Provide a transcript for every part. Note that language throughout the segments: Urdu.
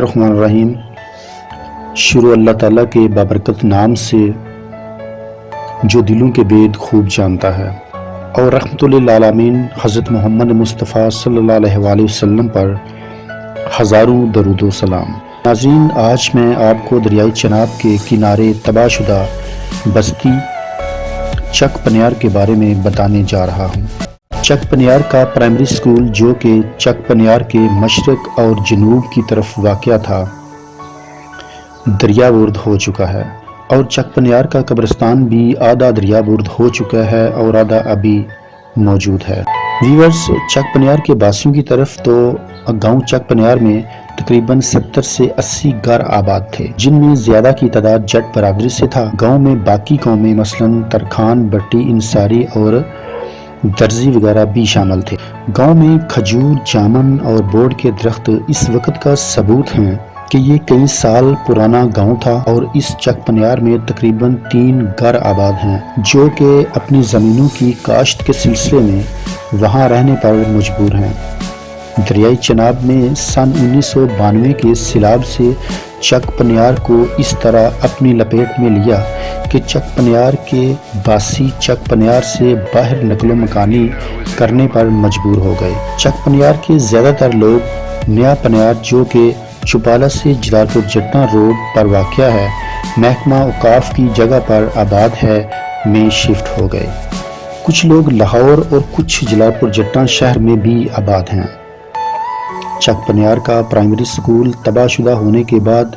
الرحمن الرحیم۔ شروع اللہ تعالیٰ کے بابرکت نام سے جو دلوں کے بید خوب جانتا ہے، اور رحمت للعالمین حضرت محمد مصطفیٰ صلی اللہ علیہ وآلہ وسلم پر ہزاروں درود و سلام۔ ناظرین، آج میں آپ کو دریائے چناب کے کنارے تباہ شدہ بستی چک پنیار کے بارے میں بتانے جا رہا ہوں۔ چک پنیار کا پرائمری اسکول جو کہ چک پنیار کے مشرق اور جنوب کی طرف واقع تھا، دریا برد ہو چکا ہے، اور چک پنیار کا قبرستان بھی آدھا دریا برد ہو چکا ہے اور آدھا ابھی موجود ہے۔ ویورز، چک پنیار کے باسیوں کی طرف تو گاؤں چک پنیار میں تقریباً 70 سے 80 گھر آباد تھے، جن میں زیادہ کی تعداد جٹ برادری سے تھا۔ گاؤں میں باقی قومیں مثلاً ترکھان، بٹی، انصاری اور درزی وغیرہ بھی شامل تھے۔ گاؤں میں کھجور، جامن اور بوڑ کے درخت اس وقت کا ثبوت ہیں کہ یہ کئی سال پرانا گاؤں تھا، اور اس چک پنیار میں تقریباً 3 گھر آباد ہیں جو کہ اپنی زمینوں کی کاشت کے سلسلے میں وہاں رہنے پر مجبور ہیں۔ دریائے چناب میں سن 1992 کے سیلاب سے چک پنیار کو اس طرح اپنی لپیٹ میں لیا کہ چک پنیار کے باسی چک پنیار سے باہر نقل و مکانی کرنے پر مجبور ہو گئے۔ چک پنیار کے زیادہ تر لوگ نیا پنیار جو کہ چپالہ سے جلال پور جٹاں روڈ پر واقع ہے، محکمہ اوقاف کی جگہ پر آباد ہے، میں شفٹ ہو گئے۔ کچھ لوگ لاہور اور کچھ جلال پور جٹاں شہر میں بھی آباد ہیں۔ چک پنیار کا پرائمری اسکول تباہ شدہ ہونے کے بعد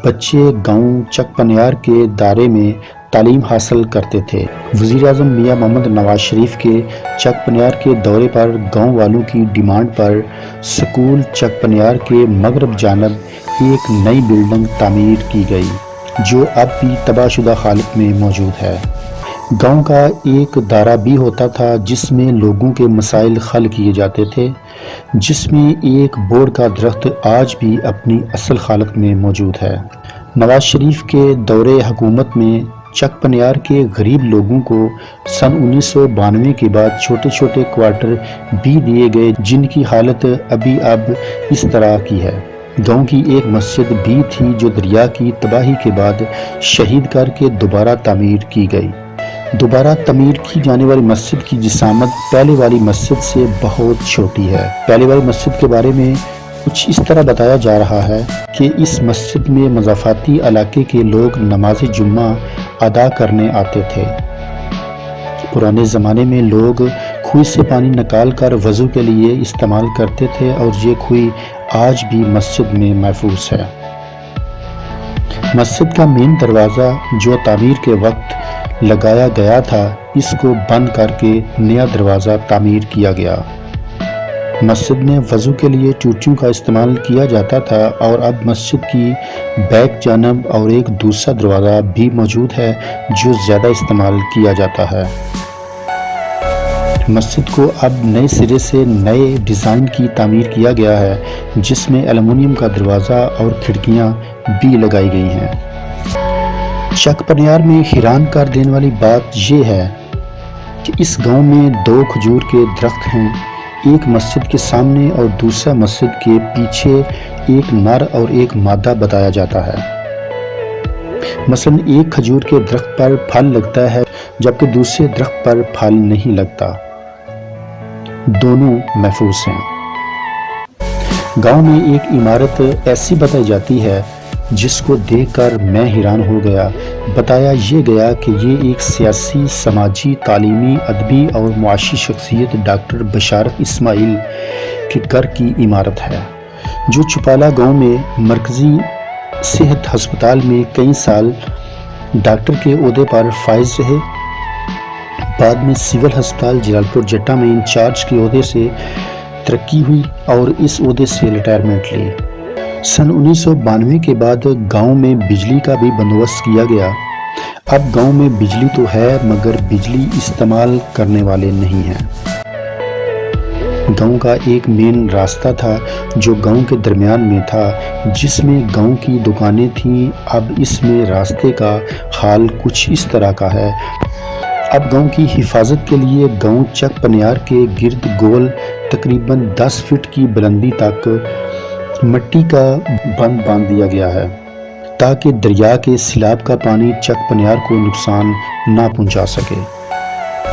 بچے گاؤں چک پنیار کے دائرے میں تعلیم حاصل کرتے تھے۔ وزیر اعظم میاں محمد نواز شریف کے چک پنیار کے دورے پر گاؤں والوں کی ڈیمانڈ پر سکول چک پنیار کے مغرب جانب ایک نئی بلڈنگ تعمیر کی گئی، جو اب بھی تباہ شدہ حالت میں موجود ہے۔ گاؤں کا ایک دائرہ بھی ہوتا تھا جس میں لوگوں کے مسائل حل کیے جاتے تھے، جس میں ایک بوڑ کا درخت آج بھی اپنی اصل حالت میں موجود ہے۔ نواز شریف کے دورے حکومت میں چک پنیار کے غریب لوگوں کو سن 1992 کے بعد چھوٹے چھوٹے کوارٹر بھی دیے گئے، جن کی حالت ابھی اب اس طرح کی ہے۔ گاؤں کی ایک مسجد بھی تھی جو دریا کی تباہی کے بعد شہید کر کے دوبارہ تعمیر کی گئی۔ دوبارہ تعمیر کی جانے والی مسجد کی جسامت پہلے والی مسجد سے بہت چھوٹی ہے۔ پہلے والی مسجد کے بارے میں کچھ اس طرح بتایا جا رہا ہے کہ اس مسجد میں مضافاتی علاقے کے لوگ نماز جمعہ ادا کرنے آتے تھے۔ پرانے زمانے میں لوگ کنویں سے پانی نکال کر وضو کے لیے استعمال کرتے تھے، اور یہ کنویں آج بھی مسجد میں محفوظ ہے۔ مسجد کا مین دروازہ جو تعمیر کے وقت لگایا گیا تھا، اس کو بند کر کے نیا دروازہ تعمیر کیا گیا۔ مسجد میں وضو کے لیے ٹوٹیوں کا استعمال کیا جاتا تھا، اور اب مسجد کی بیک جانب اور ایک دوسرا دروازہ بھی موجود ہے جو زیادہ استعمال کیا جاتا ہے۔ مسجد کو اب نئے سرے سے نئے ڈیزائن کی تعمیر کیا گیا ہے، جس میں ایلومینیم کا دروازہ اور کھڑکیاں بھی لگائی گئی ہیں۔ چک پنیار میں حیران کر دینے والی بات یہ ہے کہ اس گاؤں میں 2 کھجور کے درخت ہیں، ایک مسجد کے سامنے اور دوسرا مسجد کے پیچھے ایک نر اور ایک مادہ بتایا جاتا ہے۔ مثلا ایک کھجور کے درخت پر پھل لگتا ہے جبکہ دوسرے درخت پر پھل نہیں لگتا، دونوں محفوظ ہیں۔ گاؤں میں ایک عمارت ایسی بتائی جاتی ہے جس کو دیکھ کر میں حیران ہو گیا۔ بتایا یہ گیا کہ یہ ایک سیاسی، سماجی، تعلیمی، ادبی اور معاشی شخصیت ڈاکٹر بشارت اسماعیل کے گھر کی عمارت ہے، جو چپالہ گاؤں میں مرکزی صحت ہسپتال میں کئی سال ڈاکٹر کے عہدے پر فائز رہے۔ بعد میں سول ہسپتال جلال پور جٹاں میں انچارج کے عہدے سے ترقی ہوئی اور اس عہدے سے ریٹائرمنٹ لی۔ سن 1992 کے بعد گاؤں میں بجلی کا بھی بندوبست کیا گیا۔ اب گاؤں میں بجلی تو ہے مگر بجلی استعمال کرنے والے نہیں ہیں۔ گاؤں کا ایک مین راستہ تھا جو گاؤں کے درمیان میں تھا، جس میں گاؤں کی دکانیں تھیں۔ اب اس میں راستے کا حال کچھ اس طرح کا ہے۔ اب گاؤں کی حفاظت کے لیے گاؤں چک پنیار کے گرد گول تقریباً 10 فٹ کی بلندی تک مٹی کا بند باندھ دیا گیا ہے تاکہ دریا کے سیلاب کا پانی چک پنیار کو نقصان نہ پہنچا سکے۔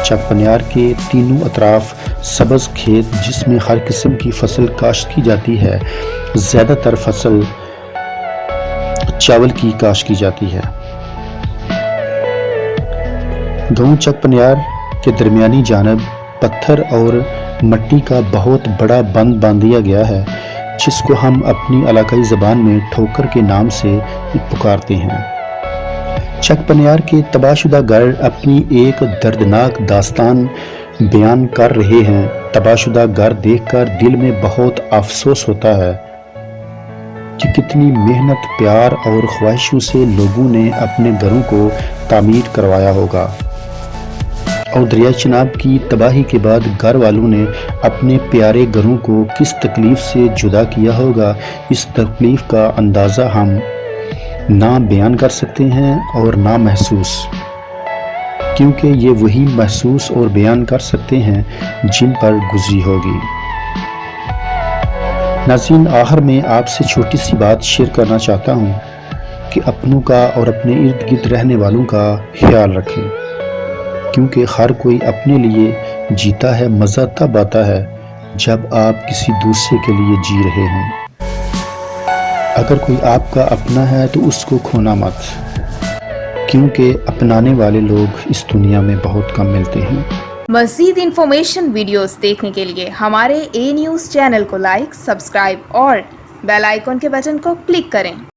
چک پنیار کے تینوں اطراف سبز کھیت جس میں ہر قسم کی فصل کاشت کی جاتی ہے، زیادہ تر فصل چاول کی کاشت کی جاتی ہے۔ گاؤں چک پنیار کے درمیانی جانب پتھر اور مٹی کا بہت بڑا بند باندھ دیا گیا ہے جس کو ہم اپنی علاقائی زبان میں ٹھوکر کے نام سے پکارتے ہیں۔ چک پنیار کے تباہ شدہ گھر اپنی ایک دردناک داستان بیان کر رہے ہیں۔ تباہ شدہ گھر دیکھ کر دل میں بہت افسوس ہوتا ہے کہ کتنی محنت، پیار اور خواہشوں سے لوگوں نے اپنے گھروں کو تعمیر کروایا ہوگا، اور دریائے چناب کی تباہی کے بعد گھر والوں نے اپنے پیارے گھروں کو کس تکلیف سے جدا کیا ہوگا۔ اس تکلیف کا اندازہ ہم نہ بیان کر سکتے ہیں اور نہ محسوس، کیونکہ یہ وہی محسوس اور بیان کر سکتے ہیں جن پر گزری ہوگی۔ ناظرین، آخر میں آپ سے چھوٹی سی بات شیئر کرنا چاہتا ہوں کہ اپنوں کا اور اپنے ارد گرد رہنے والوں کا خیال رکھیں، کیونکہ ہر کوئی اپنے لیے جیتا ہے۔ مزہ تب آتا ہے جب آپ کسی دوسرے کے لیے جی رہے ہوں۔ اگر کوئی آپ کا اپنا ہے تو اس کو کھونا مت، کیونکہ اپنانے والے لوگ اس دنیا میں بہت کم ملتے ہیں۔ مزید انفارمیشن ویڈیوز دیکھنے کے لیے ہمارے اے نیوز چینل کو لائک، سبسکرائب اور بیل آئیکن کے بٹن کو کلک کریں۔